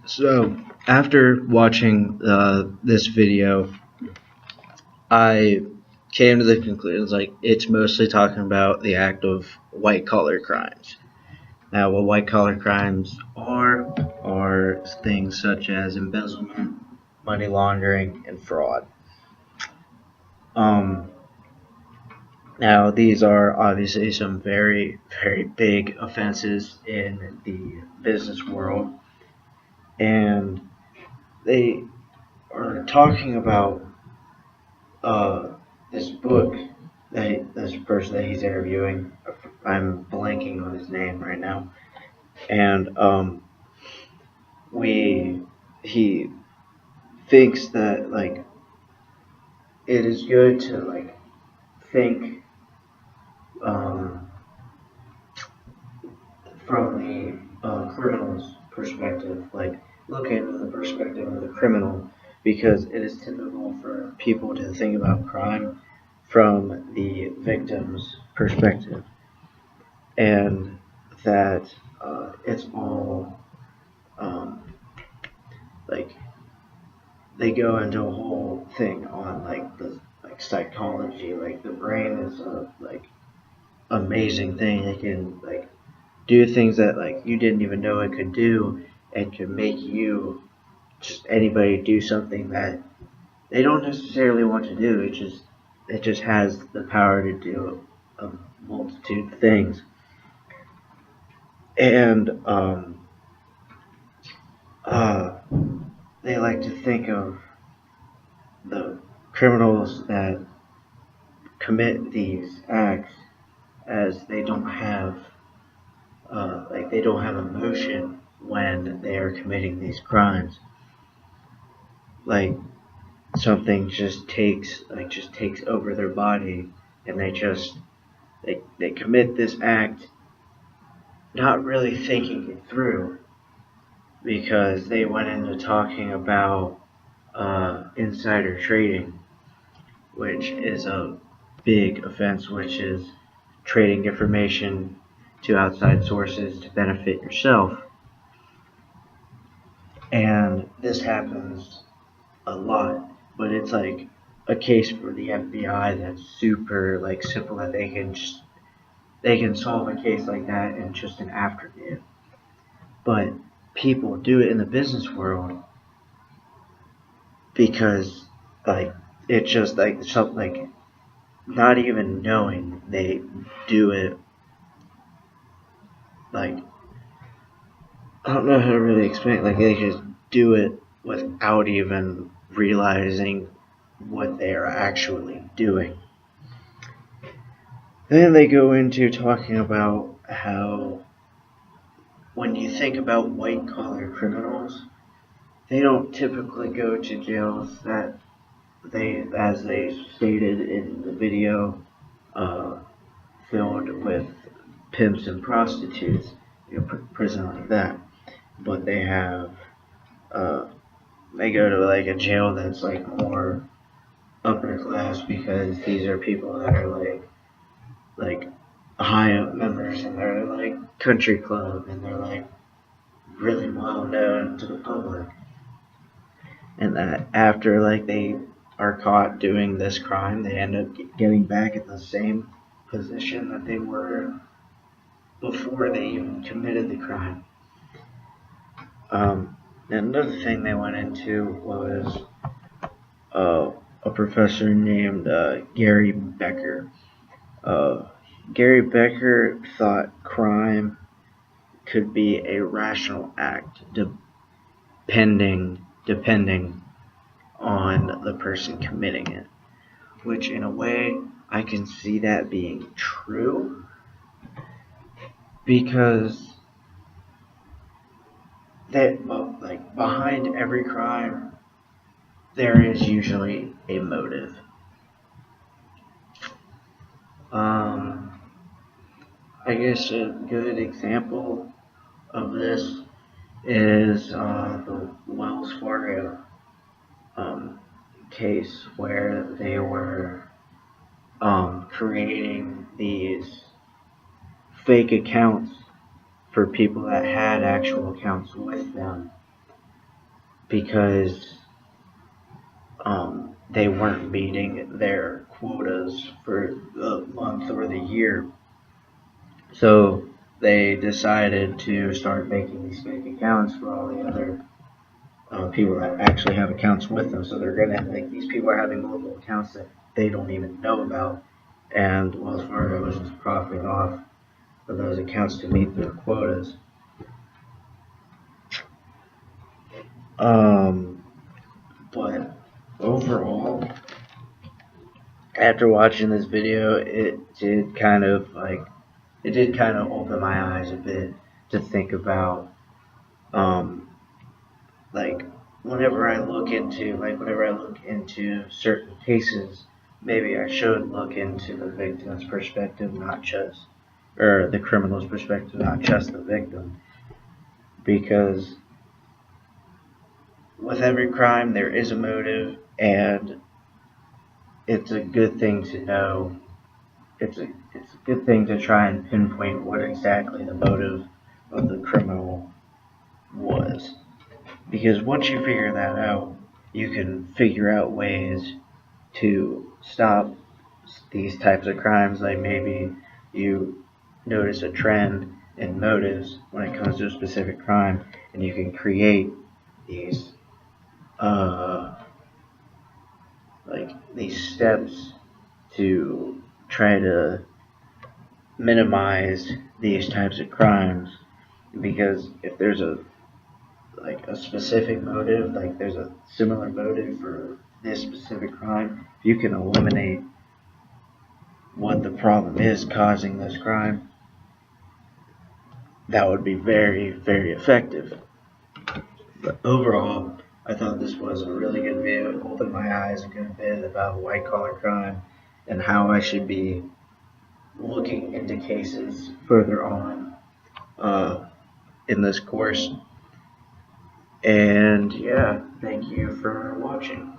So, after watching this video, I came to the conclusion it's mostly talking about the act of white collar crimes. Now, what white collar crimes are things such as embezzlement, money laundering, and fraud. Um, Now, these are obviously some very, very big offenses in the business world, and they are talking about uh, this book that this person that he's interviewing. I'm blanking on his name right now, and we he thinks that it is good to think um, from the criminal's perspective, look into the perspective of the criminal, because it is typical for people to think about crime from the victim's perspective, and that it's all um, like they go into a whole thing on the psychology. Like the brain is a amazing thing. It can do things that you didn't even know it could do, and can make you just anybody do something that they don't necessarily want to do. It just has the power to do a multitude of things. And uh, they like to think of the criminals that commit these acts as they don't have emotion when they are committing these crimes. Like something just takes over their body, and they commit this act not really thinking it through, because they went into talking about insider trading, which is a big offense, which is trading information to outside sources to benefit yourself. And this happens a lot, but it's a case for the FBI that's super simple, that they can solve a case like that in just an afternoon. But people do it in the business world because it's just something not even knowing, they do it. I don't know how to really explain it. They just do it without even realizing what they are actually doing. Then they go into talking about how when you think about white collar criminals, they don't typically go to jails that as they stated in the video, uh, filled with pimps and prostitutes, prison like that. But uh, they go to a jail that's more upper class, because these are people that are like high up members in their country club, and they're really well known to the public, and that after they are caught doing this crime, they end up getting back in the same position that they were before they even committed the crime. And another thing they went into was a professor named Gary Becker. Gary Becker thought crime could be a rational act, depending on the person committing it. Which, in a way, I can see that being true, because behind every crime there is usually a motive. I guess a good example of this is the Wells Fargo case, where they were creating these fake accounts for people that had actual accounts with them, because they weren't meeting their quotas for the month or the year. So they decided to start making these fake accounts for all the other people that actually have accounts with them. So they're gonna like these people are having multiple accounts that they don't even know about, and Wells Fargo was just profiting off of those accounts to meet their quotas. But overall, after watching this video, it did kind of open my eyes a bit to think about, like whenever I look into certain cases, maybe I should look into the victim's perspective, not just, or the criminal's perspective, not just the victim, because with every crime there is a motive, and it's a good thing to know. It's a good thing to try and pinpoint what exactly the motive of the criminal was, because once you figure that out, you can figure out ways to stop these types of crimes. Like maybe you notice a trend in motives when it comes to a specific crime, and you can create these these steps to try to minimize these types of crimes. Because if there's a specific motive, like there's a similar motive for this specific crime, if you can eliminate what the problem is causing this crime, that would be very, very effective. But overall, I thought this was a really good video. It opened my eyes a good bit about white collar crime and how I should be looking into cases further on in this course. And yeah, thank you for watching.